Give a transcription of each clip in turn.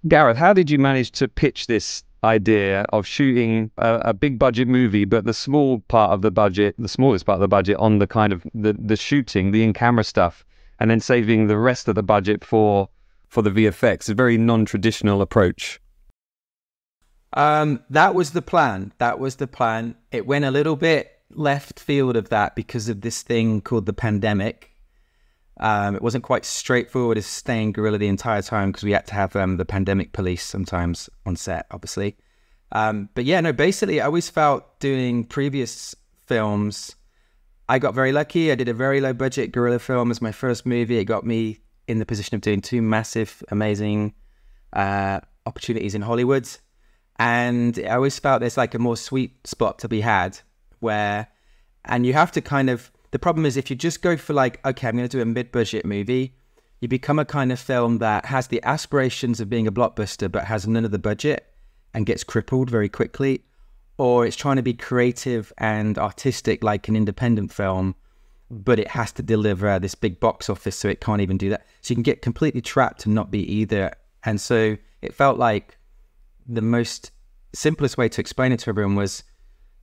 Gareth, how did you manage to pitch this idea of shooting a big budget movie, but the small part of the budget, the smallest part of the budget on the kind of the shooting, the in-camera stuff, and then saving the rest of the budget for the VFX? A very non-traditional approach. That was the plan. That was the plan. It went a little bit left field of that because of this thing called the pandemic. It wasn't quite straightforward as staying guerrilla the entire time because we had to have the pandemic police sometimes on set, obviously. But yeah, no, basically I always felt doing previous films, I got very lucky. I did a very low budget guerrilla film as my first movie. It got me in the position of doing two massive, amazing opportunities in Hollywood. And I always felt there's like a more sweet spot to be had where, and you have to kind of, the problem is if you just go for like, okay, I'm going to do a mid-budget movie, you become a kind of film that has the aspirations of being a blockbuster, but has none of the budget and gets crippled very quickly. Or it's trying to be creative and artistic like an independent film, but it has to deliver this big box office, so it can't even do that. So you can get completely trapped and not be either. And so it felt like the most simplest way to explain it to everyone was,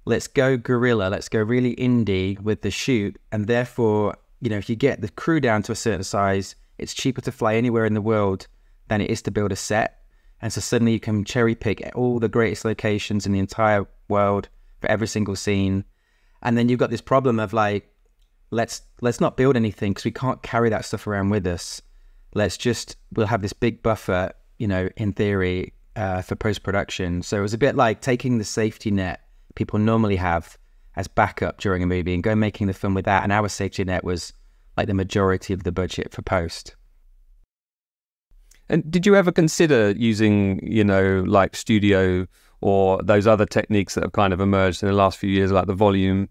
let's go guerrilla, let's go really indie with the shoot. And therefore, you know, if you get the crew down to a certain size, it's cheaper to fly anywhere in the world than it is to build a set. And so suddenly you can cherry pick all the greatest locations in the entire world for every single scene. And then you've got this problem of like, let's not build anything because we can't carry that stuff around with us. We'll have this big buffer, you know, in theory, for post-production. So it was a bit like taking the safety net people normally have as backup during a movie and go making the film with that. And our safety net was like the majority of the budget for post. And did you ever consider using, you know, like studio or those other techniques that have kind of emerged in the last few years, like the volume?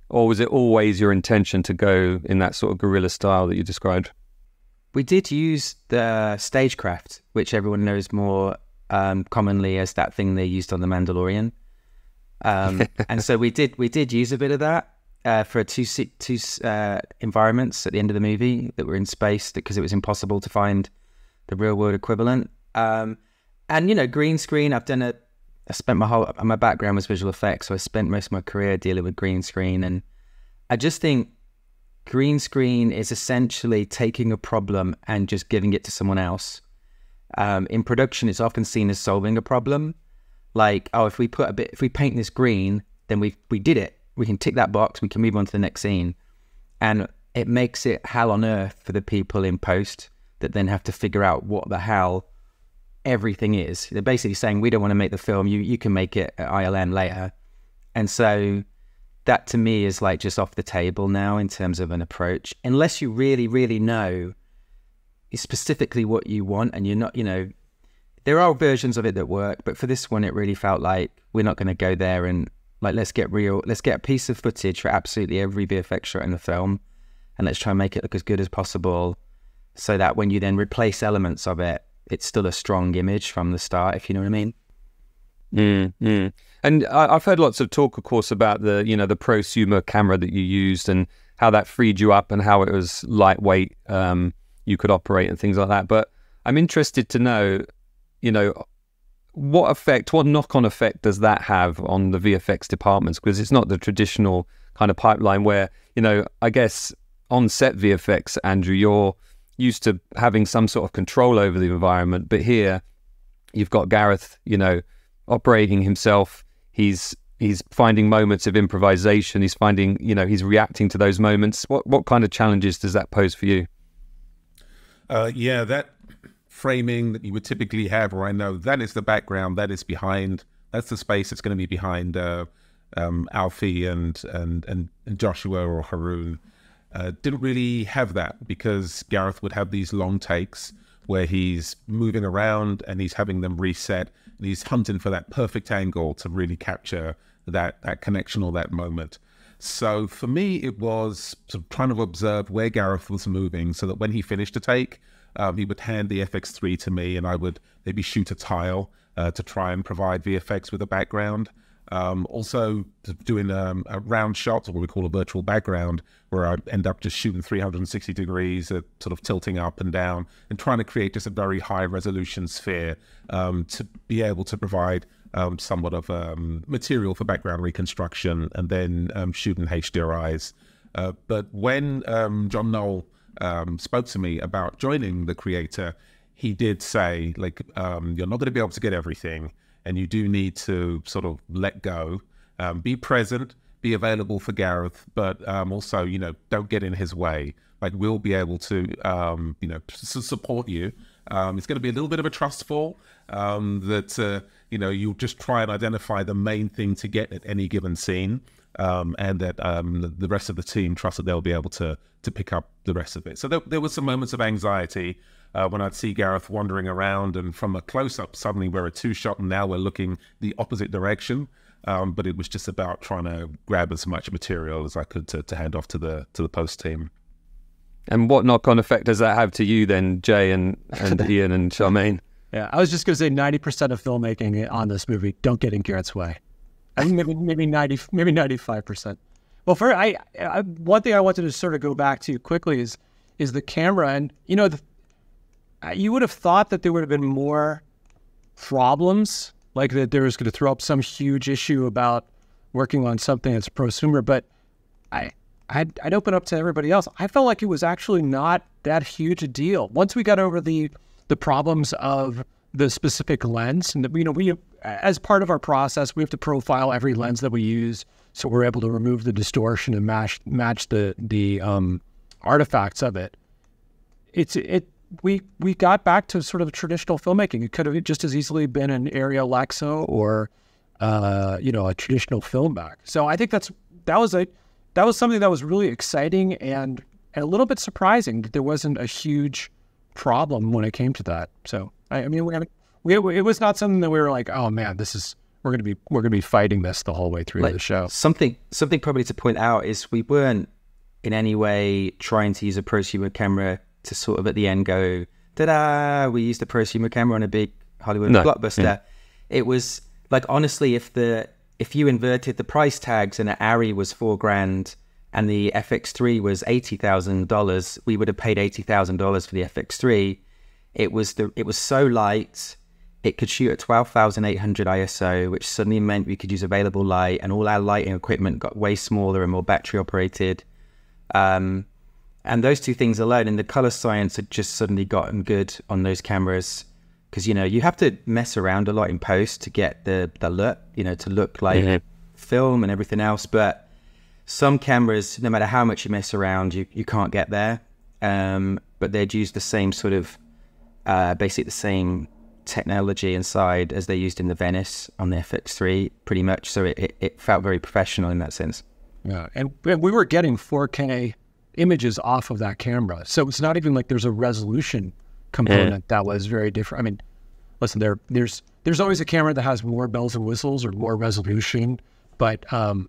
Or was it always your intention to go in that sort of guerrilla style that you described? We did use the stagecraft, which everyone knows more commonly as that thing they used on The Mandalorian. And so we did use a bit of that for two environments at the end of the movie that were in space because it was impossible to find the real world equivalent. And, you know, green screen, I spent my background was visual effects. So I spent most of my career dealing with green screen. And I just think green screen is essentially taking a problem and just giving it to someone else. In production, it's often seen as solving a problem. Like, oh, if we paint this green, then we did it. We can tick that box. We can move on to the next scene. And it makes it hell on earth for the people in post that then have to figure out what the hell everything is. They're basically saying, we don't want to make the film. You can make it at ILM later. And so that to me is like just off the table now in terms of an approach. Unless you really, really know specifically what you want and you're not, you know, there are versions of it that work, but for this one, it really felt like we're not going to go there and like, let's get real. Let's get a piece of footage for absolutely every VFX shot in the film and let's try and make it look as good as possible so that when you then replace elements of it, it's still a strong image from the start, if you know what I mean. And I've heard lots of talk, of course, about the, you know, the prosumer camera that you used and how that freed you up and how it was lightweight, you could operate and things like that. But I'm interested to know, you know, what knock-on effect does that have on the VFX departments? Because it's not the traditional kind of pipeline where, you know, I guess on-set VFX, Andrew, you're used to having some sort of control over the environment, but here you've got Gareth, you know, operating himself. He's finding moments of improvisation. He's finding, you know, he's reacting to those moments. What kind of challenges does that pose for you? Yeah, that framing that you would typically have, or I know that is the background, that is behind, that's the space that's going to be behind Alfie and Joshua or Haroon. Didn't really have that because Gareth would have these long takes where he's moving around and he's having them reset and he's hunting for that perfect angle to really capture that connection or that moment. So for me, it was sort of trying to observe where Gareth was moving so that when he finished a take, he would hand the FX3 to me and I would maybe shoot a tile to try and provide VFX with a background. Also doing a round shot, or what we call a virtual background, where I end up just shooting 360 degrees, sort of tilting up and down, and trying to create just a very high resolution sphere to be able to provide somewhat of material for background reconstruction, and then shooting HDRIs. But when John Knoll spoke to me about joining the creator, he did say, like, you're not going to be able to get everything, and you do need to sort of let go, be present, be available for Gareth, but also, you know, don't get in his way. Like, we'll be able to, you know, support you. It's going to be a little bit of a trust fall, that, you know, you'll just try and identify the main thing to get at any given scene, and that the rest of the team trust that they'll be able to pick up the rest of it. So there were some moments of anxiety when I'd see Gareth wandering around, and from a close-up, suddenly we're a two-shot, and now we're looking the opposite direction. But it was just about trying to grab as much material as I could to hand off to the post team. And what knock-on effect does that have to you then, Jay and Ian and Charmain? Yeah, I was just going to say 90% of filmmaking on this movie don't get in Garrett's way. I think maybe 95%. Well, one thing I wanted to sort of go back to quickly is the camera, and you know, you would have thought that there would have been more problems, like that there was going to throw up some huge issue about working on something that's prosumer, but I'd open up to everybody else. I felt like it was actually not that huge a deal. Once we got over the problems of the specific lens, and you know, we, as part of our process, we have to profile every lens that we use, so we're able to remove the distortion and match the artifacts of it. We got back to sort of traditional filmmaking. It could have just as easily been an Arri Alexa or you know, a traditional film back. So I think that was something that was really exciting and a little bit surprising that there wasn't a huge problem when it came to that. So I mean, it was not something that we were like, oh man, we're gonna be fighting this the whole way through the show. Something probably to point out is we weren't in any way trying to use a prosumer camera to sort of at the end go, ta-da, we used a prosumer camera on a big Hollywood blockbuster. Yeah. It was like, honestly, if you inverted the price tags and an Arri was $4,000 and the FX3 was $80,000, we would have paid $80,000 for the FX3. It was so light, it could shoot at 12,800 ISO, which suddenly meant we could use available light, and all our lighting equipment got way smaller and more battery operated. And those two things alone, and the color science had just suddenly gotten good on those cameras, because, you know, you have to mess around a lot in post to get the look, you know, to look like film and everything else. But some cameras, no matter how much you mess around, you can't get there. But they'd use the same sort of, basically the same technology inside as they used in the Venice on the FX3, pretty much. So it felt very professional in that sense. Yeah, and we were getting 4K images off of that camera, so it's not even like there's a resolution component that was very different. I mean, listen, there's always a camera that has more bells and whistles or more resolution, but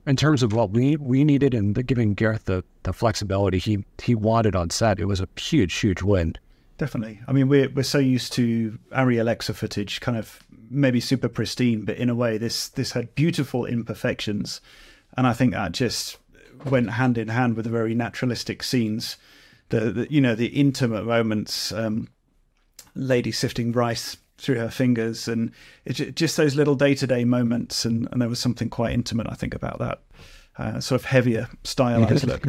in terms of what we needed and giving Gareth the flexibility he wanted on set, it was a huge win. Definitely. I mean, we're so used to Arri Alexa footage, kind of maybe super pristine, but in a way this had beautiful imperfections, and I think that just went hand in hand with the very naturalistic scenes, the you know, the intimate moments, lady sifting rice through her fingers, and it's just those little day-to-day moments, and there was something quite intimate, I think, about that sort of heavier stylized look.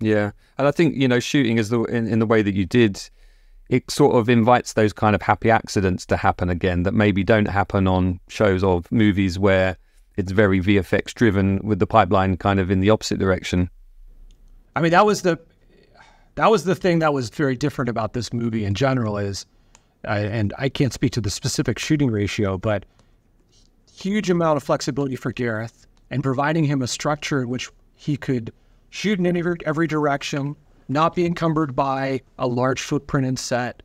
Yeah, and I think, you know, shooting is in the way that you did, it sort of invites those kind of happy accidents to happen again that maybe don't happen on shows or movies where it's very VFX driven, with the pipeline kind of in the opposite direction. I mean, that was the thing that was very different about this movie in general is, and I can't speak to the specific shooting ratio, but huge amount of flexibility for Gareth, and providing him a structure in which he could shoot in every direction, not be encumbered by a large footprint in set,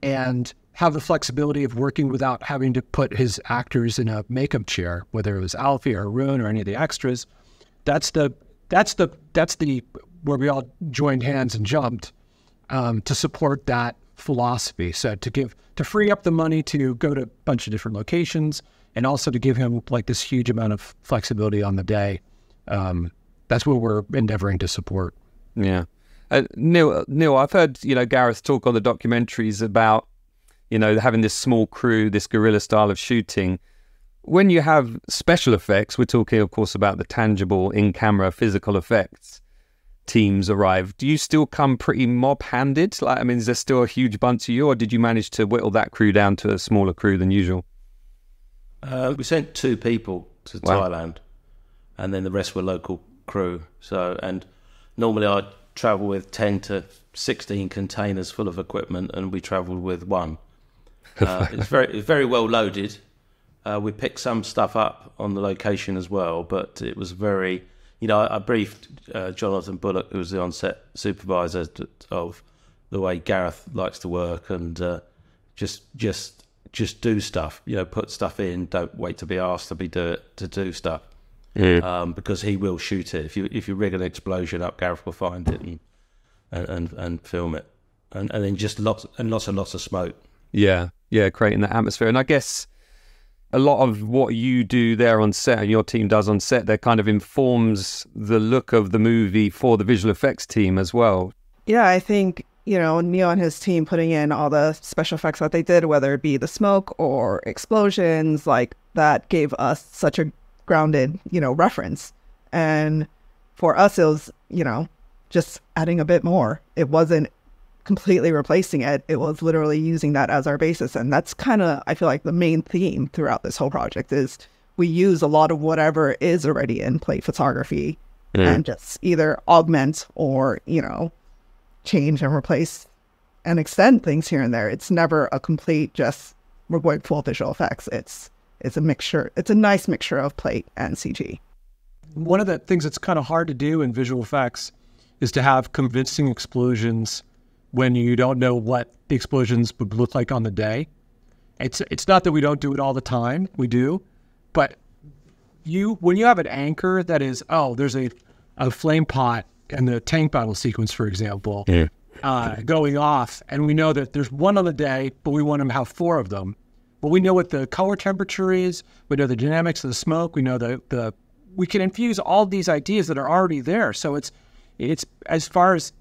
and have the flexibility of working without having to put his actors in a makeup chair, whether it was Alfie or Arun or any of the extras. That's the where we all joined hands and jumped to support that philosophy. So to free up the money to go to a bunch of different locations, and also to give him like this huge amount of flexibility on the day. That's what we're endeavoring to support. Yeah. Neil, I've heard, Gareth talk on the documentaries about, having this small crew, this guerrilla style of shooting. When you have special effects, we're talking, of course, about the tangible in-camera physical effects teams arrive. Do you still come pretty mob-handed? Is there still a huge bunch of you, or did you manage to whittle that crew down to a smaller crew than usual? We sent 2 people to Thailand, and then the rest were local crew. And normally I travel with 10 to 16 containers full of equipment, and we travelled with 1. It's very well loaded. We picked some stuff up on the location as well, but it was very, I briefed Jonathan Bullock, who was the on-set supervisor, of the way Gareth likes to work, and just do stuff. Put stuff in. Don't wait to be asked to do stuff. Because he will shoot it. If you rig an explosion up, Gareth will find it and film it, and then just lots and lots of smoke. Yeah, creating that atmosphere. And I guess a lot of what you do there on set and your team does on set, that kind of informs the look of the movie for the visual effects team as well. Yeah, I think, Neil and his team putting in all the special effects that they did, whether it be the smoke or explosions, like that gave us such a grounded, reference. And for us, it was, just adding a bit more. It wasn't completely replacing it. It was literally using that as our basis. And that's kind of, I feel like, the main theme throughout this whole project is we use a lot of whatever is already in plate photography and just either augment or, change and replace and extend things here and there. It's never a complete just, we're going full visual effects. It's a mixture. It's a nice mixture of plate and CG. One of the things that's kind of hard to do in visual effects is to have convincing explosions when you don't know what the explosions would look like on the day. It's not that we don't do it all the time. We do. But when you have an anchor that is, there's a flame pot in the tank battle sequence, for example, going off, and we know that there's one on the day, but we want to have 4 of them. Well, we know what the color temperature is. We know the dynamics of the smoke. We know we can infuse all these ideas that are already there. So it's as far as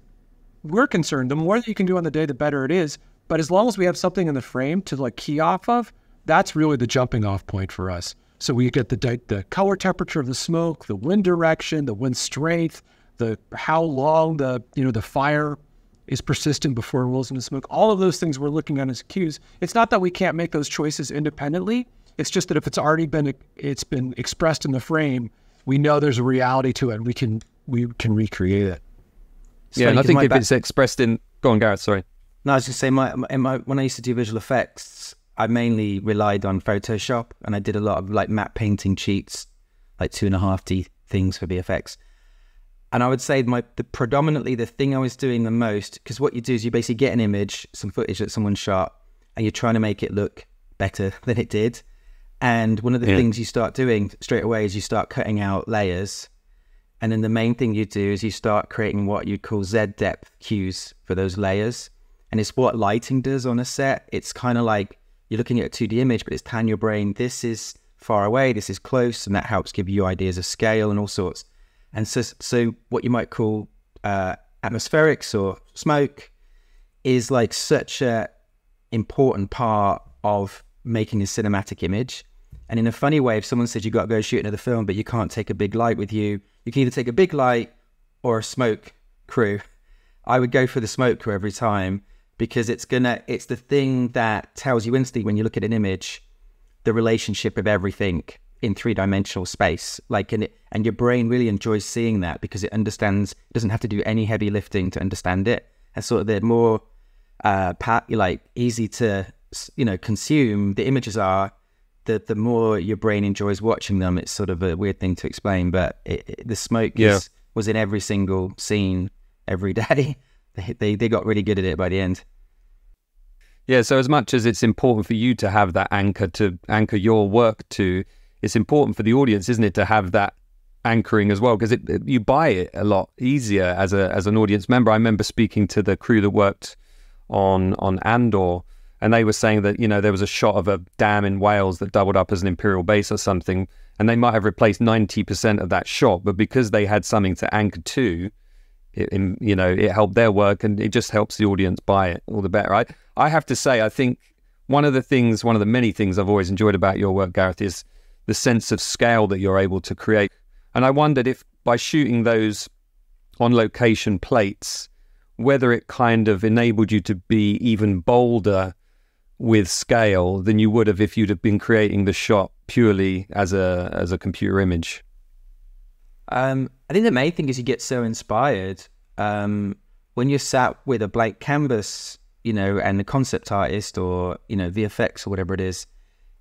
we're concerned, the more that you can do on the day, the better it is. But as long as we have something in the frame to key off of, that's really the jumping off point for us. So we get the color temperature of the smoke, the wind direction, the wind strength, how long the fire is persistent before it rolls into smoke. All of those things we're looking at as cues. It's not that we can't make those choices independently. It's just that if it's already been expressed in the frame, we know there's a reality to it, and we can recreate it. And I think if it's expressed in... Go on, Gareth, sorry. No, I was going to say, when I used to do visual effects, I mainly relied on Photoshop, and I did a lot of matte painting cheats, 2.5D things for VFX. And I would say predominantly the thing I was doing the most, because what you do is you basically get an image, some footage that someone shot, and you're trying to make it look better than it did. And one of the things you start doing straight away is you start cutting out layers. And then the main thing you do is you start creating what you'd call Z depth cues for those layers. And it's what lighting does on a set. It's kind of like you're looking at a 2D image, but it's telling your brain, this is far away, this is close, and that helps give you ideas of scale and all sorts. And so what you might call atmospherics or smoke is such a important part of making a cinematic image. And in a funny way, if someone says you got to go shoot another film, but you can't take a big light with you, you can either take a big light or a smoke crew. I would go for the smoke crew every time, because it's the thing that tells you instantly when you look at an image, the relationship of everything in 3-dimensional space. And your brain really enjoys seeing that, because it understands, it doesn't have to do any heavy lifting to understand it. And sort of the more easy to consume the images are, the more your brain enjoys watching them. It's sort of a weird thing to explain, but the smoke was in every single scene every day. They got really good at it by the end. Yeah, so as much as it's important for you to have that anchor to anchor your work to, it's important for the audience, isn't it, to have that anchoring as well, because you buy it a lot easier as an audience member. I remember speaking to the crew that worked on Andor, and they were saying that, you know, there was a shot of a dam in Wales that doubled up as an Imperial base or something, and they might have replaced 90% of that shot, but because they had something to anchor to, it helped their work, and it just helps the audience buy it all the better. I have to say, I think one of the many things I've always enjoyed about your work, Gareth, is the sense of scale that you're able to create. And I wondered if by shooting those on location plates, whether it kind of enabled you to be even bolder with scale than you would have if you'd have been creating the shot purely as a computer image. I think the main thing is you get so inspired when you're sat with a blank canvas, you know, and the concept artist or, you know, VFX or whatever it is,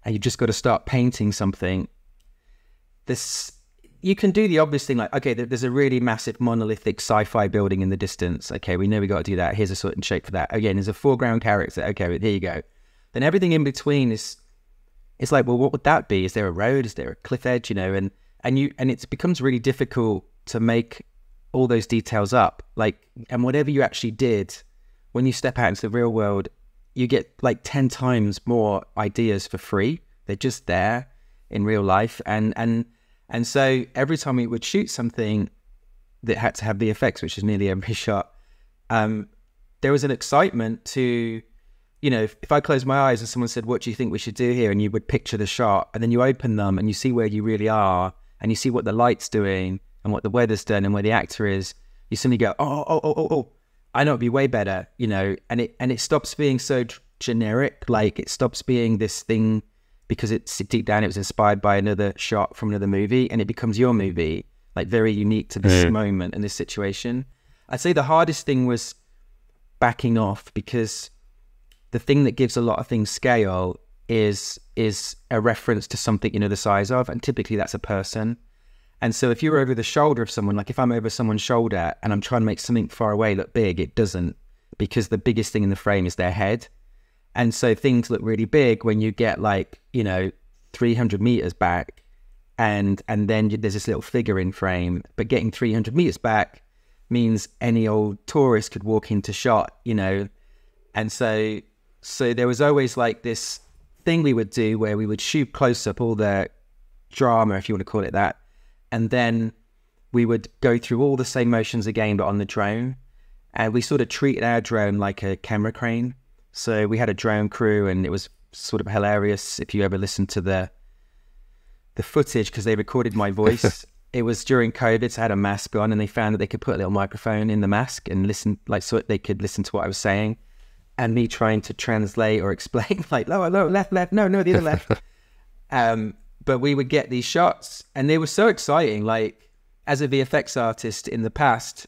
and you've just got to start painting something. You can do the obvious thing, like, okay, there's a really massive monolithic sci-fi building in the distance. Okay, we know we got to do that. Here's a certain shape for that. Again, there's a foreground character. Okay, here you go. Then everything in between it's like, well, what would that be? Is there a road? Is there a cliff edge? You know, and it becomes really difficult to make all those details up. Like, and whatever you actually did, when you step out into the real world, you get like 10 times more ideas for free. They're just there in real life. And so every time we would shoot something that had to have the effects, which is nearly every shot, there was an excitement to, you know, if I closed my eyes and someone said, what do you think we should do here? And you would picture the shot, and then you open them and you see where you really are, and you see what the light's doing and what the weather's done and where the actor is. You suddenly go, oh, I know it'd be way better, you know, and it stops being so generic. Like, it stops being this thing because it's deep down, it was inspired by another shot from another movie, and it becomes your movie, like very unique to this moment and this situation. I'd say the hardest thing was backing off, because the thing that gives a lot of things scale is a reference to something you know the size of, and typically that's a person. And so if you're over the shoulder of someone, like if I'm over someone's shoulder and I'm trying to make something far away look big, it doesn't, because the biggest thing in the frame is their head. And so things look really big when you get like, you know, 300 meters back, and then there's this little figure in frame. But getting 300 meters back means any old tourist could walk into shot, you know. And so there was always like this thing we would do where we would shoot close up all the drama, if you want to call it that, and then we would go through all the same motions again, but on the drone. And we sort of treated our drone like a camera crane. So we had a drone crew, and it was sort of hilarious if you ever listened to the footage, because they recorded my voice. It was during COVID, so I had a mask on, and they found that they could put a little microphone in the mask and listen, like, so they could listen to what I was saying, and me trying to translate or explain, like, lower, left, no, the other left. But we would get these shots, and they were so exciting. Like, as a VFX artist in the past,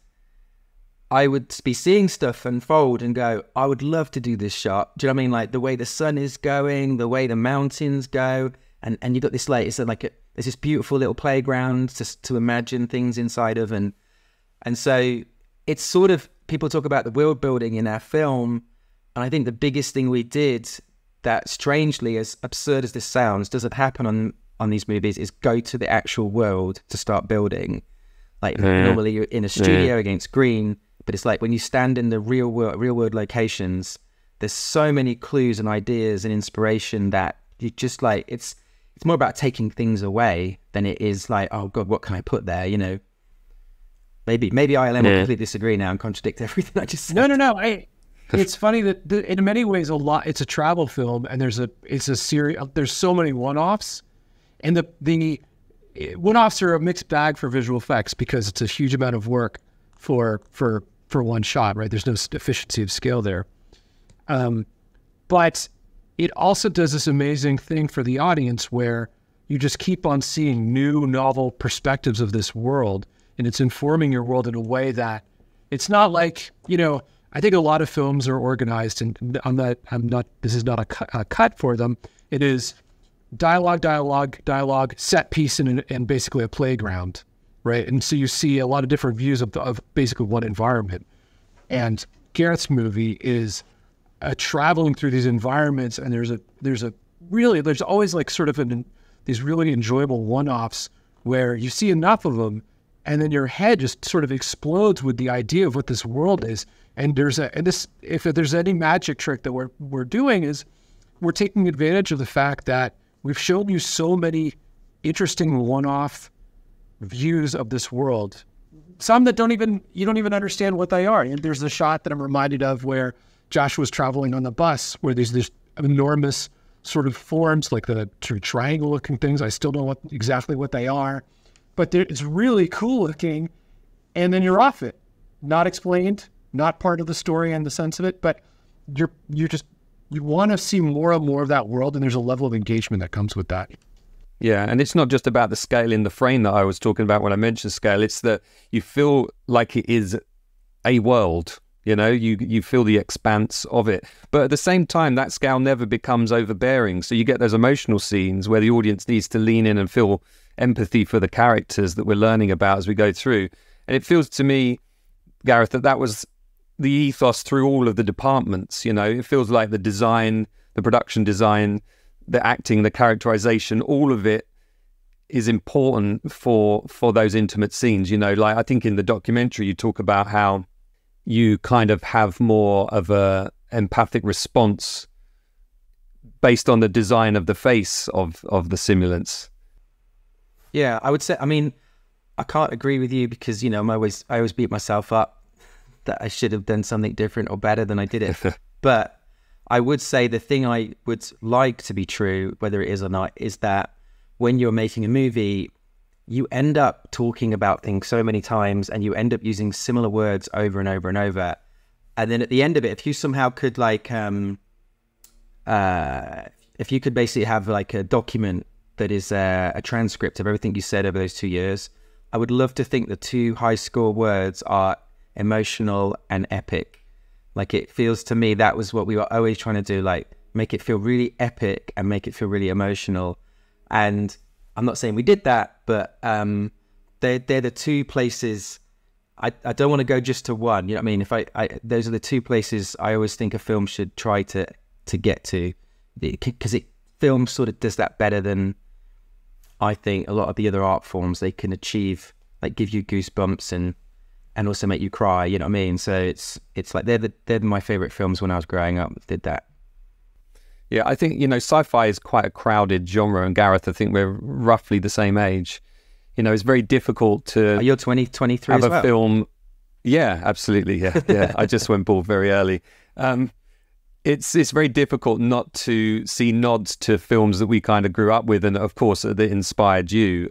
I would be seeing stuff unfold and go, I would love to do this shot. Do you know what I mean? Like the way the sun is going, the way the mountains go, and you got this, like, it's like there's this beautiful little playground to imagine things inside of, and so it's sort of, people talk about the world building in our film, and I think the biggest thing we did that, strangely, as absurd as this sounds, doesn't happen on these movies, is go to the actual world to start building. Like normally you're in a studio against green, but it's like when you stand in the real world locations, there's so many clues and ideas and inspiration that you just like, it's more about taking things away than it is like, oh God, what can I put there? You know, maybe ILM will completely disagree now and contradict everything I just said. No. It's funny that in many ways it's a travel film, and it's a series. There's so many one-offs, and the one-offs are a mixed bag for visual effects because it's a huge amount of work for one shot, right? There's no efficiency of scale there. But it also does this amazing thing for the audience where you just keep on seeing new, novel perspectives of this world, and it's informing your world in a way that it's not like, you know, I think a lot of films are organized, and this is not a cut for them. It is dialogue, set piece, and basically a playground, right? And so you see a lot of different views of basically one environment. And Gareth's movie is traveling through these environments, and there's always like sort of these really enjoyable one-offs where you see enough of them, and then your head just sort of explodes with the idea of what this world is. And if there's any magic trick that we're doing, is we're taking advantage of the fact that we've shown you so many interesting one-off views of this world. Some that you don't even understand what they are. And there's the shot that I'm reminded of where Joshua's traveling on the bus, where there's this enormous sort of forms, like the triangle-looking things. I still don't know exactly what they are, but it's really cool looking. And then you're off it, not explained, not part of the story and the sense of it, but you want to see more and more of that world, and there's a level of engagement that comes with that. Yeah, and it's not just about the scale in the frame that I was talking about when I mentioned scale. It's that you feel like it is a world, you feel the expanse of it. But at the same time, that scale never becomes overbearing. So you get those emotional scenes where the audience needs to lean in and feel empathy for the characters that we're learning about as we go through. And it feels to me, Gareth, that was the ethos through all of the departments. It feels like the design, the production design, the acting, the characterization, all of it is important for those intimate scenes. Like I think in the documentary you talk about how you kind of have more of a empathic response based on the design of the face of the simulants. Yeah, I would say, I can't agree with you because, I always beat myself up that I should have done something different or better than I did it. But I would say the thing I would like to be true, whether it is or not, is that when you're making a movie, you end up talking about things so many times and you end up using similar words over and over and over. And then at the end of it, if you somehow could if you could basically have like a document that is a transcript of everything you said over those 2 years, I would love to think the 2 high score words are emotional and epic. Like it feels to me that was what we were always trying to do, like make it feel really epic and make it feel really emotional. And I'm not saying we did that, but they're the 2 places. I don't want to go just to one. You know what I mean? If those are the 2 places I always think a film should try to get to, because film sort of does that better than I think a lot of the other art forms. They can achieve, like give you goosebumps and also make you cry, you know what I mean? So it's like they're my favorite films when I was growing up that did that. Yeah, I think, sci-fi is quite a crowded genre, and Gareth, I think we're roughly the same age. It's very difficult to... You're 23 have as well. A film... Yeah, absolutely, yeah. I just went bald very early. It's very difficult not to see nods to films that we kind of grew up with and, of course, that inspired you.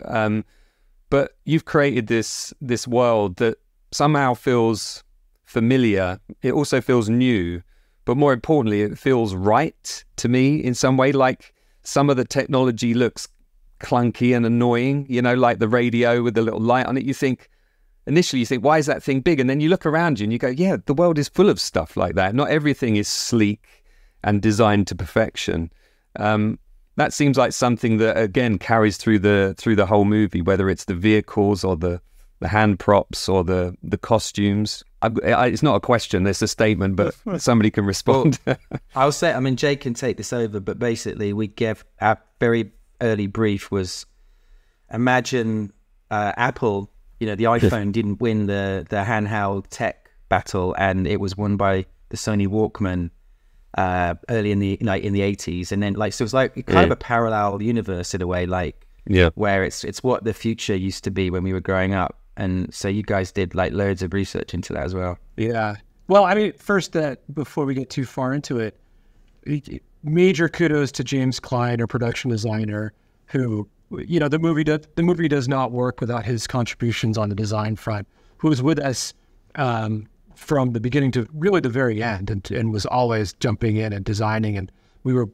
But you've created this world that somehow feels familiar. It also feels new, but more importantly, it feels right to me in some way. Like some of the technology looks clunky and annoying, like the radio with the little light on it. Initially you think, why is that thing big? And then you look around you and you go, yeah, the world is full of stuff like that. Not everything is sleek and designed to perfection. That seems like something that, again, carries through the whole movie, whether it's the vehicles or the hand props or the costumes. It's not a question, it's a statement, but somebody can respond. Well, I'll say, Jay can take this over, but basically we gave our very early brief was, imagine Apple, the iPhone didn't win the handheld tech battle, and it was won by the Sony Walkman early in the 80s, and then so it's like kind of a parallel universe in a way, where it's what the future used to be when we were growing up. And so you guys did loads of research into that as well. Yeah. Well, first, before we get too far into it, major kudos to James Klein, our production designer, who, the movie does not work without his contributions on the design front, who was with us from the beginning to really the very end, and was always jumping in and designing. And we were,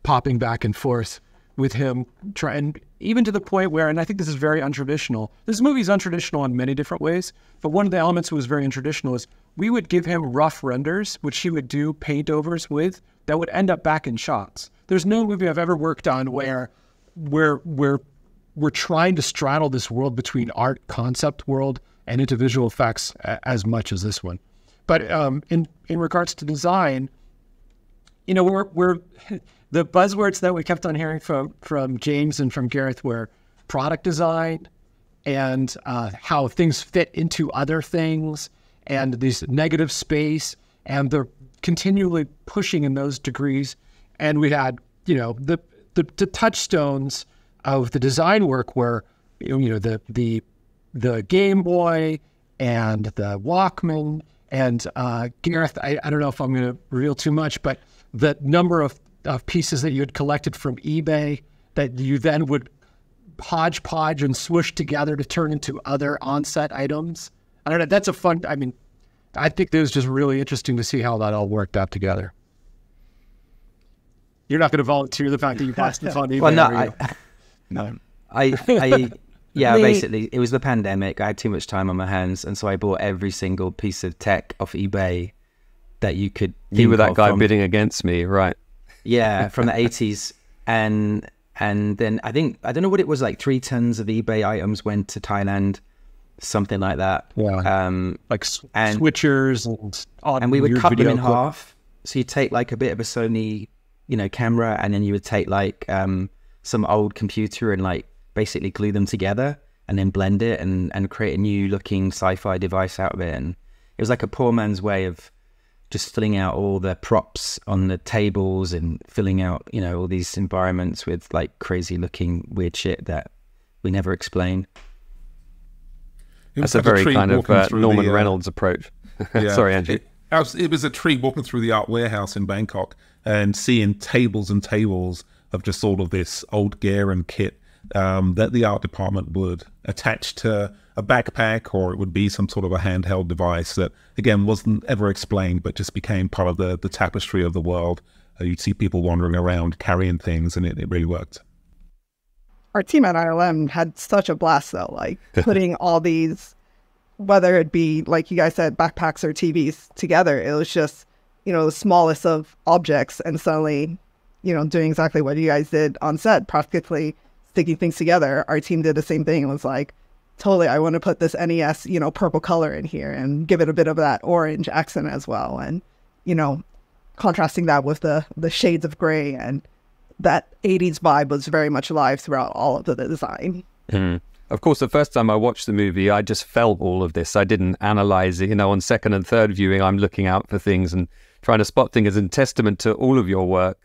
popping back and forth with him, and even to the point where, and I think this is very untraditional, this movie is untraditional in many different ways, but one of the elements that was very untraditional is we would give him rough renders, which he would do paint overs with, that would end up back in shots. There's no movie I've ever worked on where we're trying to straddle this world between art concept world and into visual effects as much as this one. But in regards to design, we're the buzzwords that we kept on hearing from James and from Gareth were product design and how things fit into other things, and this negative space, and they're continually pushing in those degrees. And we had, the touchstones of the design work were, the Game Boy and the Walkman, and Gareth, I don't know if I'm going to reveal too much, but the number of pieces that you had collected from eBay that you then would hodgepodge and swoosh together to turn into other on-set items. I don't know. That's I think it was just really interesting to see how that all worked out together. You're not going to volunteer the fact that you bought stuff on eBay. Well, basically, it was the pandemic. I had too much time on my hands, and so I bought every single piece of tech off eBay that you could. You were that guy bidding against me, right? Yeah, from the 80s, and then I don't know what it was, like 3 tons of eBay items went to Thailand, something like that. Yeah, like switchers and we would cut them in half. So you take like a bit of a Sony, camera, and then you would take like some old computer and like basically glue them together and then blend it and create a new looking sci-fi device out of it. And it was like a poor man's way of just filling out all the props on the tables and filling out, all these environments with like crazy looking weird shit that we never explained. That's a very kind of Norman Reynolds approach. Yeah. Sorry, Andrew. It was a treat walking through the art warehouse in Bangkok and seeing tables and tables of just all of this old gear and kit that the art department would attach to a backpack, or it would be some sort of a handheld device that, again, wasn't ever explained, but just became part of the tapestry of the world. You'd see people wandering around carrying things, and it really worked. Our team at ILM had such a blast, though, like putting all these, whether it be, like you guys said, backpacks or TVs together. It was just, the smallest of objects, and suddenly, doing exactly what you guys did on set, practically sticking things together. Our team did the same thing. It was like, totally, I want to put this NES, purple color in here and give it a bit of that orange accent as well. And, contrasting that with the shades of gray, and that 80s vibe was very much alive throughout all of the design. Mm. Of course, the first time I watched the movie, I just felt all of this. I didn't analyze it. On second and third viewing, I'm looking out for things and trying to spot things in testament to all of your work.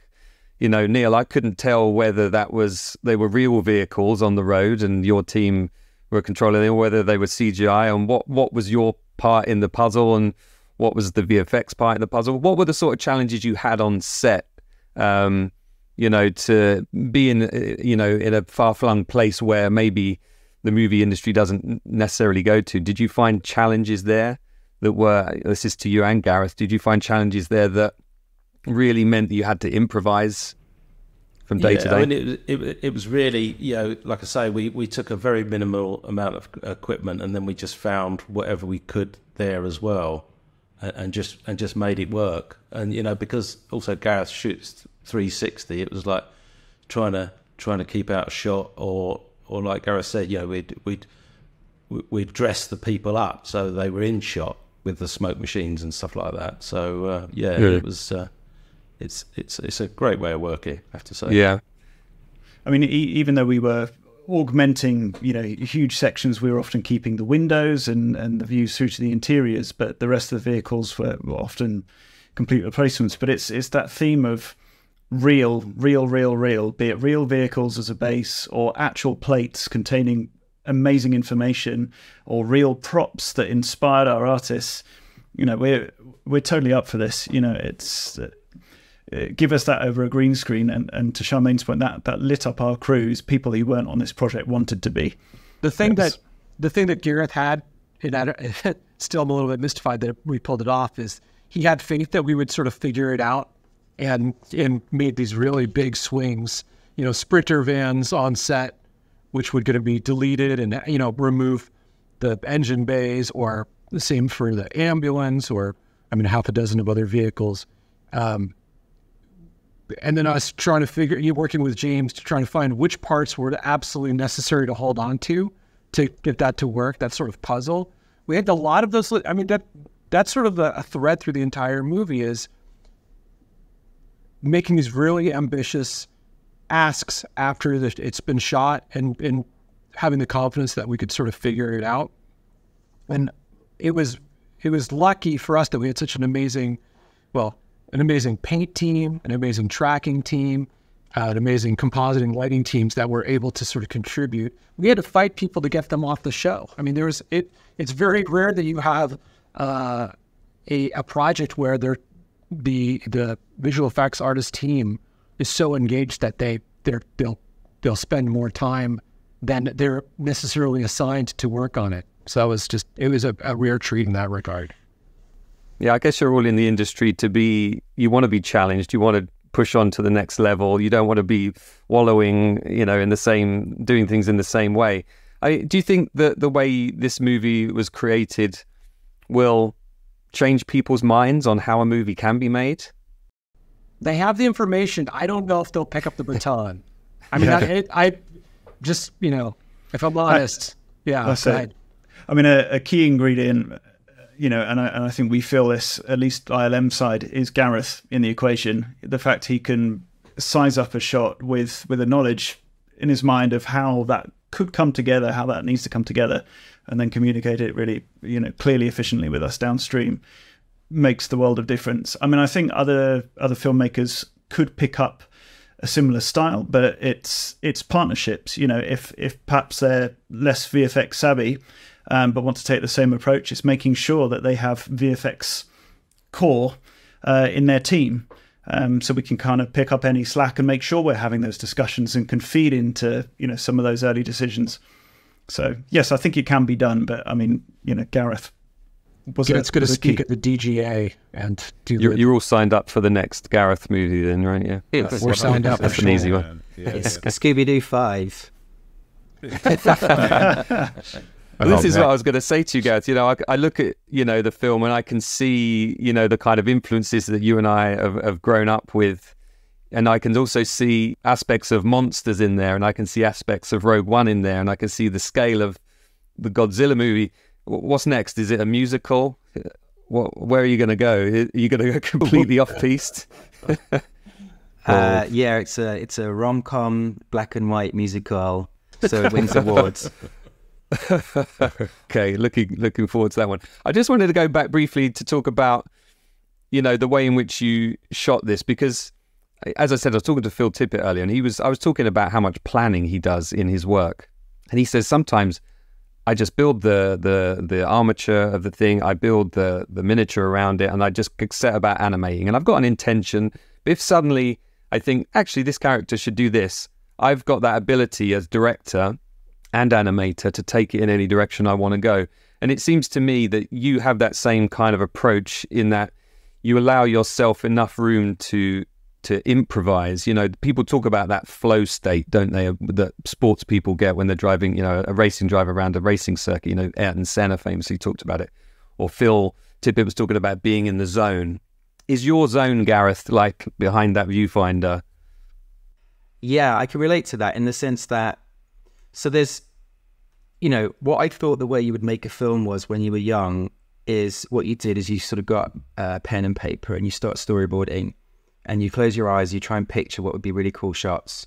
Neil, I couldn't tell whether they were real vehicles on the road and your team were controlling them, or whether they were CGI, and what was your part in the puzzle and what was the VFX part in the puzzle. What were the sort of challenges you had on set, to be in a far-flung place where maybe the movie industry doesn't necessarily go to? Did you find challenges there that were, this is to you and Gareth, did you find challenges there that really meant that you had to improvise from day to day? It was really, like I say, we took a very minimal amount of equipment, and then we just found whatever we could there as well, and just made it work. And because also Gareth shoots 360, it was like trying to keep out a shot, or like Gareth said, we'd dress the people up so they were in shot with the smoke machines and stuff like that. So it was. It's a great way of working, I have to say. Yeah. I mean, even though we were augmenting, huge sections, we were often keeping the windows and the views through to the interiors, but the rest of the vehicles were often complete replacements. But it's that theme of real, be it real vehicles as a base, or actual plates containing amazing information, or real props that inspired our artists. We're totally up for this. It's give us that over a green screen, and to Charmain's point, that lit up our crews. People who weren't on this project wanted to be. The thing that Gareth had, and still I'm a little bit mystified that we pulled it off, is he had faith that we would sort of figure it out, and made these really big swings. Sprinter vans on set, which were going to be deleted, and remove the engine bays, or the same for the ambulance, or half a dozen of other vehicles. And then us trying to working with James to try to find which parts were absolutely necessary to hold on to get that to work, that sort of puzzle. We had a lot of those. That's sort of a thread through the entire movie, is making these really ambitious asks after it's been shot, and having the confidence that we could sort of figure it out. And it was lucky for us that we had such an amazing paint team, an amazing tracking team, an amazing compositing lighting teams that were able to sort of contribute. We had to fight people to get them off the show. I mean, it's very rare that you have a project where the visual effects artist team is so engaged that they'll spend more time than they're necessarily assigned to work on it. So it was a rare treat in that regard. Yeah, I guess you're all in the industry you want to be challenged. You want to push on to the next level. You don't want to be wallowing, doing things in the same way. Do you think that the way this movie was created will change people's minds on how a movie can be made? They have the information. I don't know if they'll pick up the baton. I mean, I just, if I'm honest, that's it. I mean, a key ingredient, and I think we feel this, at least ILM side, is Gareth in the equation. The fact he can size up a shot with a knowledge in his mind of how that could come together, how that needs to come together, and then communicate it really, clearly, efficiently with us downstream, makes the world of difference. I mean, I think other filmmakers could pick up a similar style, but it's partnerships. If perhaps they're less VFX savvy, but want to take the same approach, it's making sure that they have VFX core in their team, so we can kind of pick up any slack and make sure we're having those discussions and can feed into some of those early decisions. So yes, I think it can be done, but I mean, Gareth was it's going to speak at the DGA and do. You're all signed up for the next Gareth movie, then, right? Yeah, we're signed up. That's an easy one. It's Scooby-Doo 5. This is what I was going to say to you, Gareth. I look at the film and I can see the kind of influences that you and I have grown up with, and I can also see aspects of Monsters in there, and I can see aspects of Rogue One in there, and I can see the scale of the Godzilla movie. What's next? Is it a musical? Where are you going to go? Are you going to go completely off piste? Yeah, it's a rom-com black and white musical, so it wins awards. Okay, looking forward to that one. I just wanted to go back briefly to talk about the way in which you shot this, because as I said, I was talking to Phil Tippett earlier, and I was talking about how much planning he does in his work, and he says sometimes I just build the armature of the thing, I build the miniature around it, and I just set about animating, and I've got an intention. But if suddenly I think actually this character should do this, I've got that ability as director and animator to take it in any direction I want to go. And it seems to me that you have that same kind of approach, in that you allow yourself enough room to improvise. People talk about that flow state, don't they, that sports people get when they're driving, a racing driver around a racing circuit. Ayrton Senna famously talked about it, or Phil Tippett was talking about being in the zone. Is your zone, Gareth, like behind that viewfinder? Yeah, I can relate to that in the sense that, so there's, what I thought the way you would make a film was, when you were young, is what you did is you sort of got a pen and paper and you start storyboarding, and you close your eyes, you try and picture what would be really cool shots.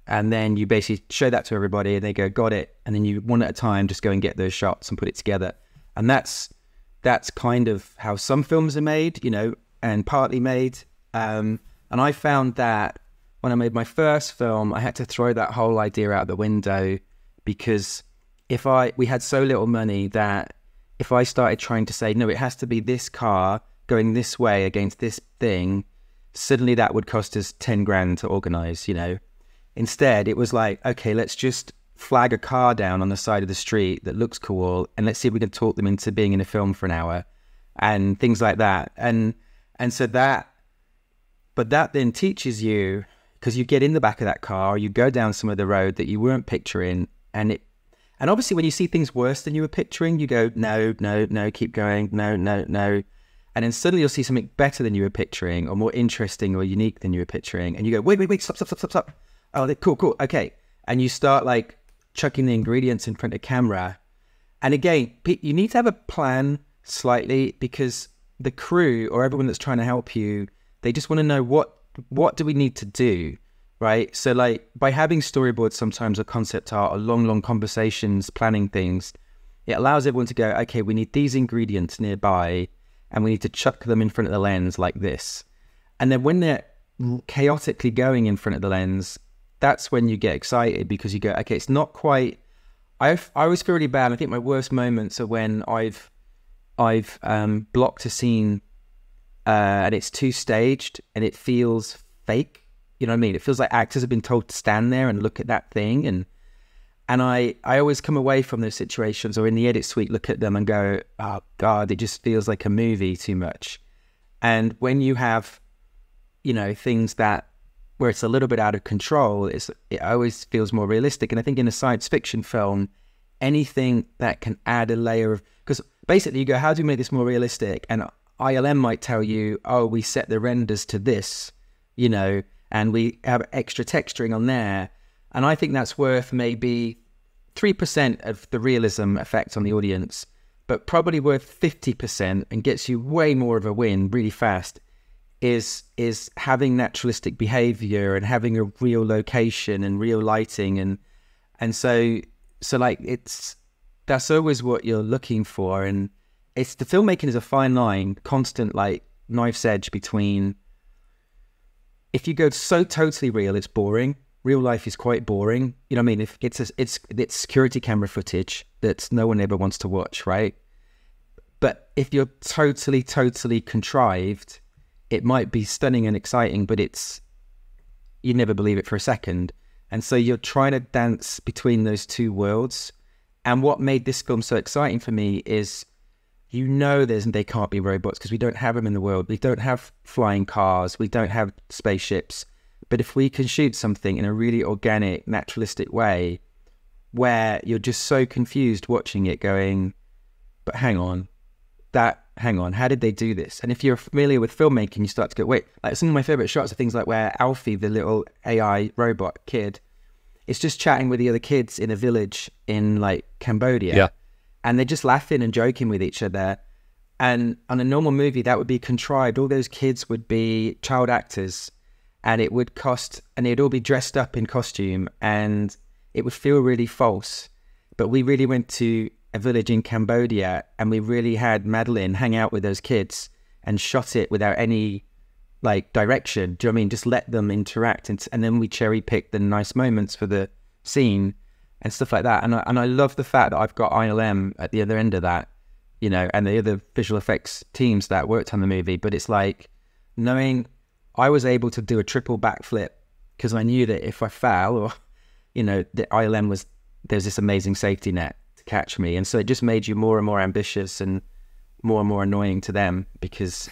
And then you basically show that to everybody and they go, got it. And then you, one at a time, just go and get those shots and put it together. And that's kind of how some films are made, and partly made. And I found that when I made my first film, I had to throw that whole idea out the window, because we had so little money that if I started trying to say, no, it has to be this car going this way against this thing, suddenly that would cost us 10 grand to organize, Instead, it was like, okay, let's just flag a car down on the side of the street that looks cool, and let's see if we can talk them into being in a film for an hour, and things like that. And so that then teaches you, because you get in the back of that car, you go down some of the road that you weren't picturing, and obviously when you see things worse than you were picturing, you go, no, keep going, no. And then suddenly you'll see something better than you were picturing, or more interesting or unique than you were picturing. And you go, wait, stop. Oh, cool, okay. And you start like chucking the ingredients in front of camera. And again, you need to have a plan slightly, because the crew or everyone that's trying to help you, they just want to know what do we need to do? right? So like by having storyboards sometimes or concept art or long conversations, planning things, it allows everyone to go, okay, we need these ingredients nearby and we need to chuck them in front of the lens like this. And then when they're chaotically going in front of the lens, that's when you get excited because you go, okay, it's not quite... I always feel really bad. I think my worst moments are when I've blocked a scene and it's too staged and it feels fake. You know what I mean? It feels like actors have been told to stand there and look at that thing. And I always come away from those situations or in the edit suite, look at them and go, oh God, it just feels like a movie too much. And when you have, you know, things that where it's a little bit out of control, it always feels more realistic. And I think in a science fiction film, anything that can add a layer of, because basically you go, how do we make this more realistic? And ILM might tell you, oh, we set the renders to this, you know, and we have extra texturing on there. And I think that's worth maybe 3% of the realism effect on the audience, but probably worth 50% and gets you way more of a win really fast is having naturalistic behavior and having a real location and real lighting. And so like that's always what you're looking for. And it's the filmmaking is a fine line, constant like knife's edge between, if you go so totally real, it's boring. Real life is quite boring. You know what I mean? If it's security camera footage that no one ever wants to watch, right? But if you're totally contrived, it might be stunning and exciting, but you never believe it for a second. And so you're trying to dance between those two worlds. And what made this film so exciting for me is, you know, they can't be robots because we don't have them in the world. We don't have flying cars. We don't have spaceships. But if we can shoot something in a really organic, naturalistic way, where you're just so confused watching it going, but hang on, how did they do this? And if you're familiar with filmmaking, you start to go, wait, like some of my favorite shots are things like where Alfie, the little AI robot kid, is just chatting with the other kids in a village in like Cambodia. Yeah. And they're just laughing and joking with each other. And on a normal movie, that would be contrived. All those kids would be child actors and it would cost, and they'd all be dressed up in costume and it would feel really false. But we really went to a village in Cambodia and we really had Madeline hang out with those kids and shot it without any like direction. Do you know what I mean? Just let them interact and then we cherry picked the nice moments for the scene and stuff like that. And I love the fact that I've got ILM at the other end of that, you know, and the other visual effects teams that worked on the movie. But it's like knowing I was able to do a triple backflip because I knew that if I fell or, you know, the ILM there's this amazing safety net to catch me. And so it just made you more and more ambitious and more annoying to them because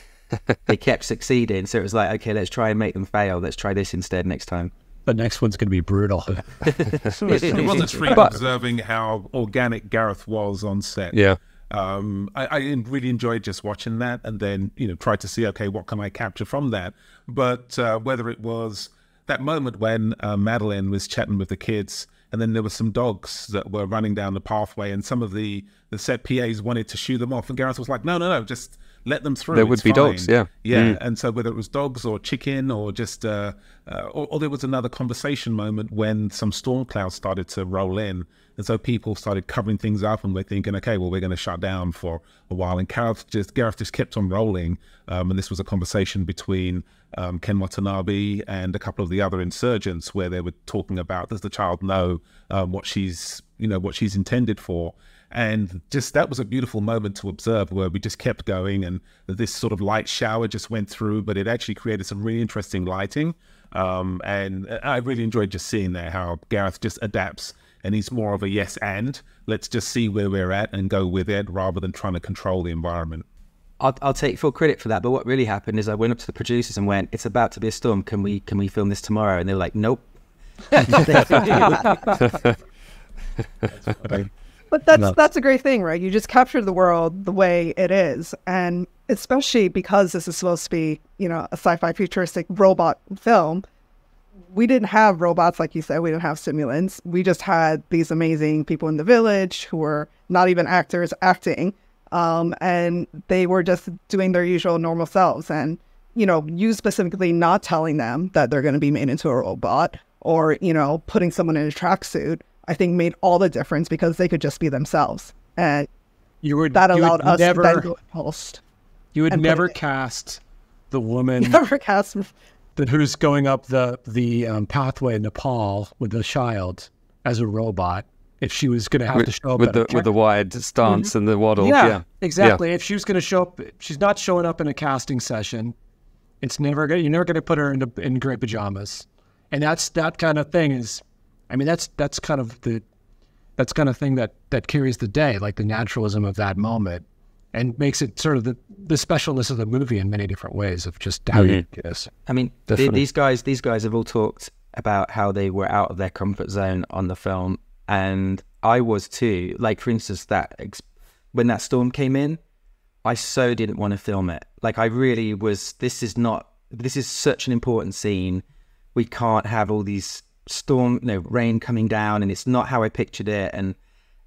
they kept succeeding. So it was like, okay, let's try and make them fail. Let's try this instead next time. The next one's going to be brutal. It was a treat observing how organic Gareth was on set. Yeah. I really enjoyed just watching that and then, you know, tried to see, okay, what can I capture from that? But whether it was that moment when Madeline was chatting with the kids and then there were some dogs that were running down the pathway and some of the set PAs wanted to shoo them off. And Gareth was like, no, just let them through. There would be dogs, yeah. Yeah, and so whether it was dogs or chicken or just, or there was another conversation moment when some storm clouds started to roll in. And so people started covering things up and we're thinking, okay, well, we're going to shut down for a while. And Gareth just kept on rolling. And this was a conversation between Ken Watanabe and a couple of the other insurgents where they were talking about, does the child know what she's intended for? And just that was a beautiful moment to observe where we just kept going and this sort of light shower just went through, but it actually created some really interesting lighting. And I really enjoyed just seeing there how Gareth just adapts and he's more of a yes and let's just see where we're at and go with it rather than trying to control the environment. I'll take full credit for that, but what really happened is I went up to the producers and went, it's about to be a storm, can we film this tomorrow? And they were like, nope. But that's a great thing, right? You just capture the world the way it is. And especially because this is supposed to be, you know, a sci-fi futuristic robot film, we didn't have robots, like you said. We didn't have simulants. We just had these amazing people in the village who were not even actors acting. And they were just doing their usual normal selves. And you specifically not telling them that they're going to be made into a robot, or, putting someone in a tracksuit, I think made all the difference, because they could just be themselves. And that allowed us to then go post. You would never cast the woman never cast who's going up the pathway in Nepal with the child as a robot if she was going to have to show up with the wide stance and the waddle. Yeah, exactly. If she was going to show up, she's not showing up in a casting session. You're never going to put her in gray pajamas, and that kind of thing is, that's kind of thing that carries the day, like the naturalism of that moment, and makes it sort of the specialness of the movie in many different ways of just how you do this. These guys have all talked about how they were out of their comfort zone on the film, and I was too. Like, for instance, when that storm came in, I so didn't want to film it. Like, I really was. This is such an important scene. We can't have all these rain coming down, and it's not how I pictured it.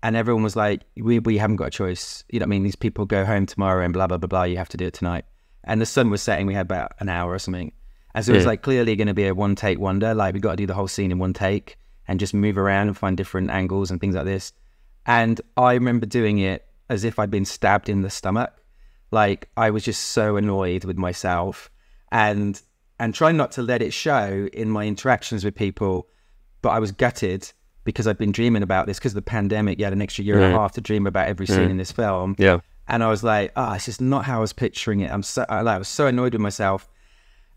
And everyone was like, we haven't got a choice. You know what I mean? These people go home tomorrow and blah, blah, blah, blah. You have to do it tonight. And the sun was setting. We had about an hour or something. And so it was like clearly going to be a one take wonder. Like, we got to do the whole scene in one take and just move around and find different angles and things like this. And I remember doing it as if I'd been stabbed in the stomach. Like, I was just so annoyed with myself and trying not to let it show in my interactions with people. But I was gutted because I'd been dreaming about this, because of the pandemic. You had an extra year and a half to dream about every scene in this film. Yeah. And I was like, it's just not how I was picturing it. I was so annoyed with myself.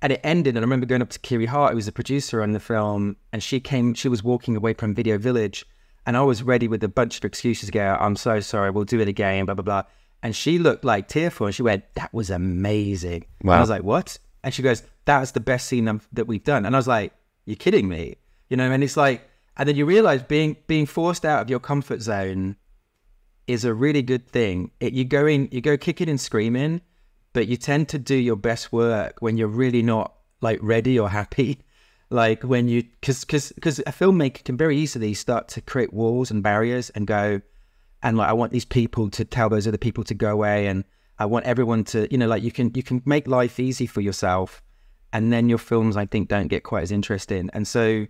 And it ended, and I remember going up to Kiri Hart, who was the producer on the film, and she was walking away from Video Village, and I was ready with a bunch of excuses to go, I'm so sorry, we'll do it again, blah, blah, blah. And she looked like tearful, and she went, that was amazing. Wow. And I was like, what? And she goes, that was the best scene that we've done. And I was like, you're kidding me? And it's like, and then you realize being forced out of your comfort zone is a really good thing. You go kicking and screaming, but you tend to do your best work when you're really not like ready or happy. Like when because a filmmaker can very easily start to create walls and barriers and go, and like, I want these people to tell those other people to go away, and I want everyone to, like you can make life easy for yourself, and then your films, I think, don't get quite as interesting. And so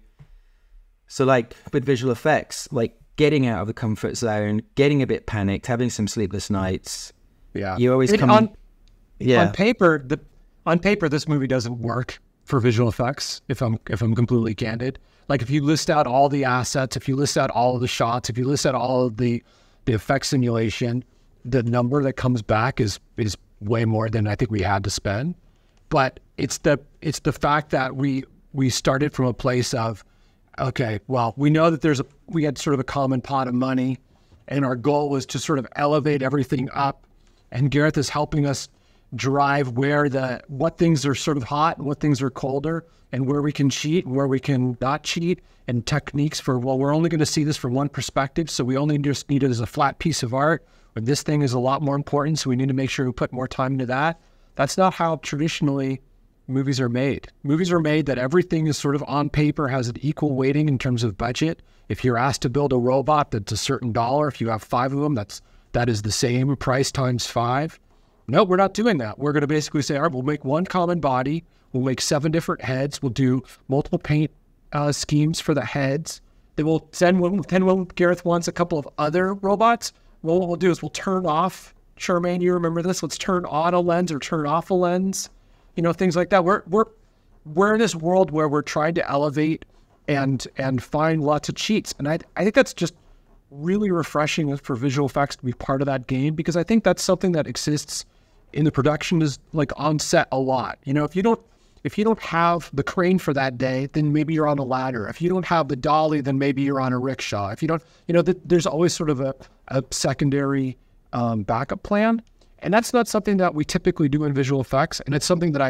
like with visual effects, like getting out of the comfort zone, getting a bit panicked, having some sleepless nights. Yeah, you always come. On paper, this movie doesn't work for visual effects. If I'm completely candid, like if you list out all the assets, if you list out all of the shots, if you list out all of the effect simulation, the number that comes back is way more than I think we had to spend. But it's the fact that we started from a place of, okay, well, we know that we had sort of a common pot of money, and our goal was to sort of elevate everything up. And Gareth is helping us drive what things are sort of hot and what things are colder, and where we can cheat and where we can not cheat, and techniques for, well, we're only going to see this from one perspective, so we only just need it as a flat piece of art, or this thing is a lot more important, so we need to make sure we put more time into that. That's not how traditionally movies are made. Movies are made that everything is sort of on paper, has an equal weighting in terms of budget. If you're asked to build a robot that's a certain dollar, if you have 5 of them, that is the same price times 5. No, we're not doing that. We're going to basically say, all right, we'll make one common body. We'll make 7 different heads. We'll do multiple paint schemes for the heads. Then we'll send when Gareth wants a couple of other robots. Well, what we'll do is we'll turn off, Charmain, you remember this? Let's turn on a lens or turn off a lens. Things like that. We're in this world where we're trying to elevate and find lots of cheats. And I think that's just really refreshing for visual effects to be part of that game, because I think that's something that exists in the production is like on set a lot. If you don't have the crane for that day, then maybe you're on a ladder. If you don't have the dolly, then maybe you're on a rickshaw. If you don't, there's always sort of a secondary backup plan. And that's not something that we typically do in visual effects. And it's something that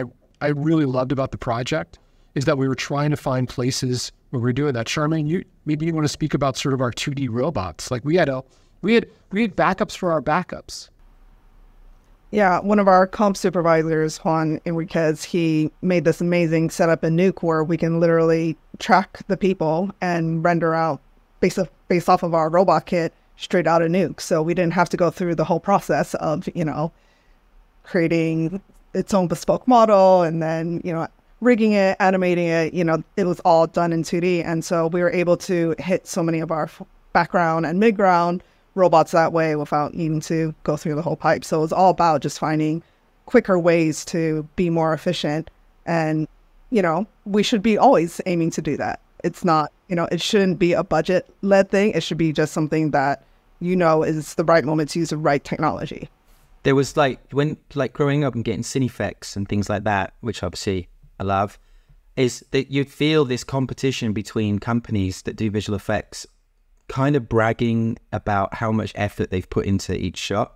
I really loved about the project, is that we were trying to find places where we're doing that. Charmain, maybe you want to speak about sort of our 2D robots. Like we had backups for our backups. Yeah, one of our comp supervisors, Juan Enriquez, he made this amazing setup in Nuke where we can literally track the people and render out based off of our robot kit straight out of Nuke. So we didn't have to go through the whole process of, creating its own bespoke model, and then, rigging it, animating it, it was all done in 2D. And so we were able to hit so many of our background and midground robots that way without needing to go through the whole pipe. So it was all about just finding quicker ways to be more efficient. And, we should be always aiming to do that. It's not, it shouldn't be a budget-led thing. It should be just something that, is the right moment to use the right technology. There was when growing up and getting Cinefex and things like that, which obviously I love, is that you'd feel this competition between companies that do visual effects kind of bragging about how much effort they've put into each shot.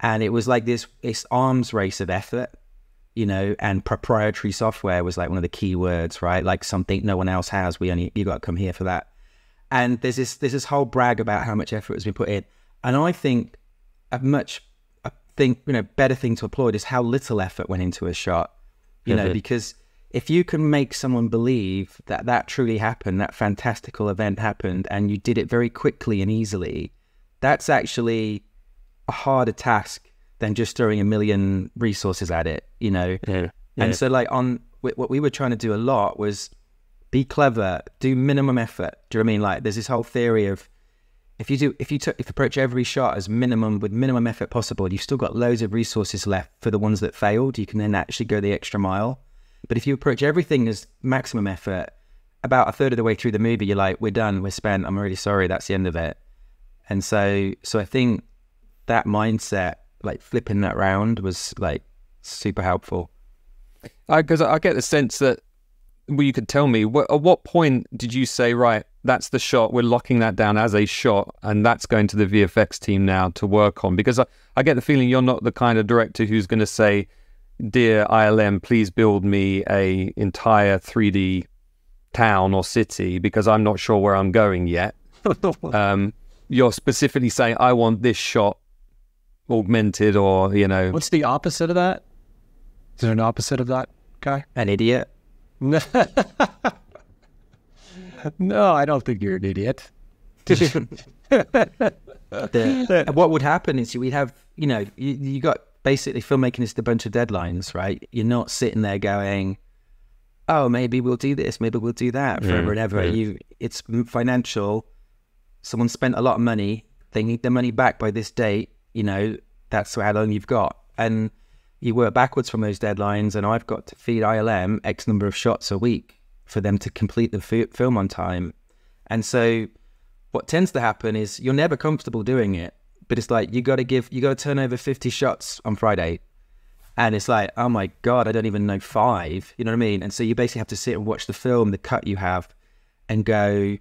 And it was like this arms race of effort, and proprietary software was like one of the key words, right? Like something no one else has. You got to come here for that. And there's this whole brag about how much effort has been put in. And I think better thing to applaud is how little effort went into a shot, because if you can make someone believe that truly happened, that fantastical event happened, and you did it very quickly and easily, that's actually a harder task than just throwing a million resources at it, And so what we were trying to do a lot was be clever, do minimum effort. Do you know what I mean? Like there's this whole theory of if you approach every shot as minimum effort possible, you've still got loads of resources left for the ones that failed. You can then actually go the extra mile. But if you approach everything as maximum effort, about a third of the way through the movie, you're like, we're done, we're spent, I'm really sorry, that's the end of it. And so I think that mindset, like flipping that round, was like super helpful. Because I get the sense that, you could tell me, at what point did you say, right, that's the shot, we're locking that down as a shot, and that's going to the VFX team now to work on? Because I get the feeling you're not the kind of director who's going to say, dear ILM, please build me a entire 3D town or city because I'm not sure where I'm going yet. You're specifically saying, I want this shot augmented, or, What's the opposite of that? Is there an opposite of that, Guy? An idiot? No, I don't think you're an idiot. What would happen is we'd have, you got basically filmmaking is a bunch of deadlines, right? You're not sitting there going, oh, maybe we'll do this, maybe we'll do that forever and ever. It's financial. Someone spent a lot of money. They need their money back by this date. That's how long you've got. And you work backwards from those deadlines, and I've got to feed ILM X number of shots a week for them to complete the film on time. And so what tends to happen is you're never comfortable doing it, but it's like you got to turn over 50 shots on Friday. And it's like, oh my God, I don't even know 5. You know what I mean? And so you basically have to sit and watch the film, the cut you have, and go,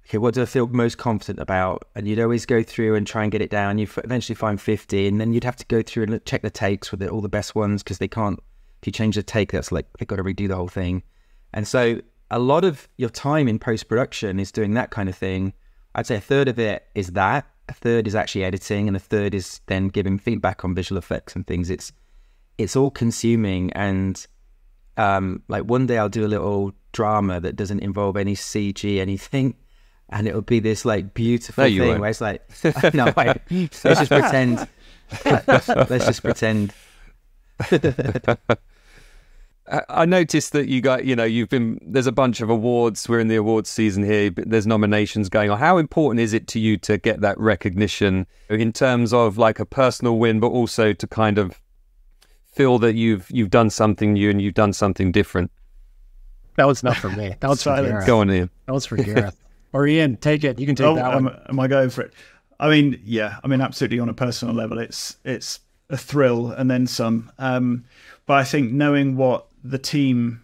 okay, what do I feel most confident about? And you'd always go through and try and get it down. You eventually find 50, and then you'd have to go through and check the takes with all the best ones, because they can't, if you change the take, that's like, they've got to redo the whole thing. And so a lot of your time in post-production is doing that kind of thing. I'd say a third of it is that, a third is actually editing, and a third is then giving feedback on visual effects and things. It's all consuming, and like one day I'll do a little drama that doesn't involve any CG, anything, and it'll be this like beautiful thing where it's like, no, wait, let's just pretend. Let's just pretend. I noticed that you got, there's a bunch of awards. We're in the awards season here. But there's nominations going on. How important is it to you to get that recognition in terms of like a personal win, but also to kind of feel that you've done something new and you've done something different? That was not for me. That was for Gareth. Go on, Ian. That was for Gareth. Or Ian, take it. You can take that one. Am I going for it? I mean, yeah. I mean, absolutely on a personal level, it's a thrill and then some. But I think knowing what the team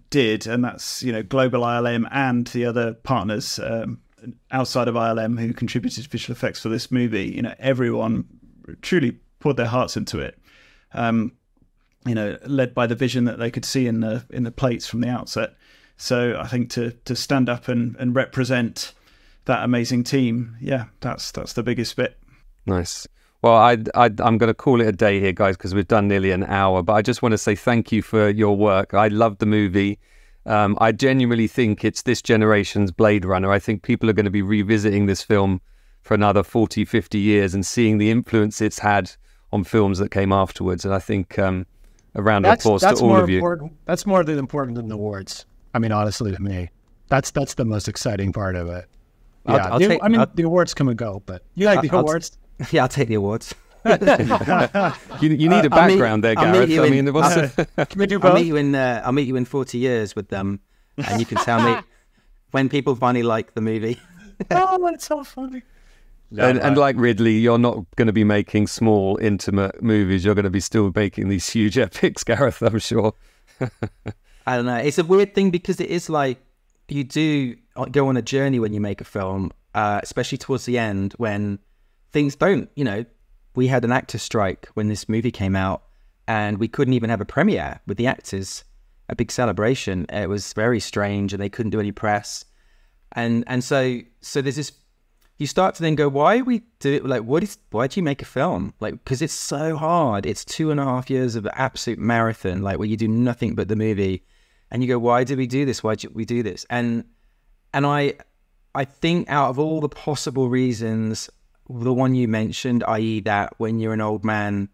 did, and that's, Global ILM and the other partners outside of ILM who contributed visual effects for this movie, everyone truly poured their hearts into it. Led by the vision that they could see in the plates from the outset. So I think to stand up and represent that amazing team, yeah, that's the biggest bit. Nice. Well, I'm going to call it a day here, guys, because we've done nearly an hour. But I just want to say thank you for your work. I love the movie. I genuinely think it's this generation's Blade Runner. I think people are going to be revisiting this film for another 40, 50 years and seeing the influence it's had on films that came afterwards. And I think a round of applause to all of you. That's more than important than the awards. I mean, honestly, to me, that's the most exciting part of it. Yeah, the awards come and go, but you like the awards? Yeah, I'll take the awards. you need a background there, Gareth. I'll meet you in 40 years with them, and you can tell me when people finally like the movie. Oh, that's so funny. And like Ridley, you're not going to be making small, intimate movies. You're going to be still making these huge epics, Gareth, I'm sure. I don't know. It's a weird thing because it is like you do go on a journey when you make a film, especially towards the end when things don't, we had an actor strike when this movie came out and we couldn't even have a premiere with the actors, a big celebration. It was very strange and they couldn't do any press. And so there's this, you start to then go, why we do it? Like, why do you make a film? Like, because it's so hard. It's 2.5 years of absolute marathon, like where you do nothing but the movie. And you go, why do we do this? Why do we do this? And I think out of all the possible reasons, the one you mentioned, i.e. that when you're an old man,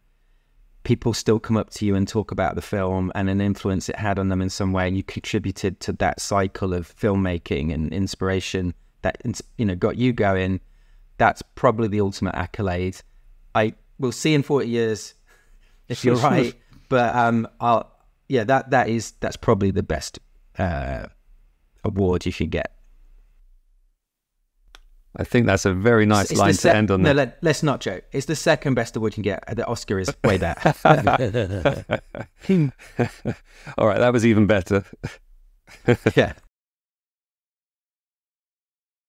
people still come up to you and talk about the film and an influence it had on them in some way, and you contributed to that cycle of filmmaking and inspiration that got you going. That's probably the ultimate accolade. We'll see in 40 years if you're right, but that's probably the best award you should get. I think that's a very nice line to end on. No, let's not joke. It's the second best award you can get. The Oscar is way better. All right, that was even better. Yeah.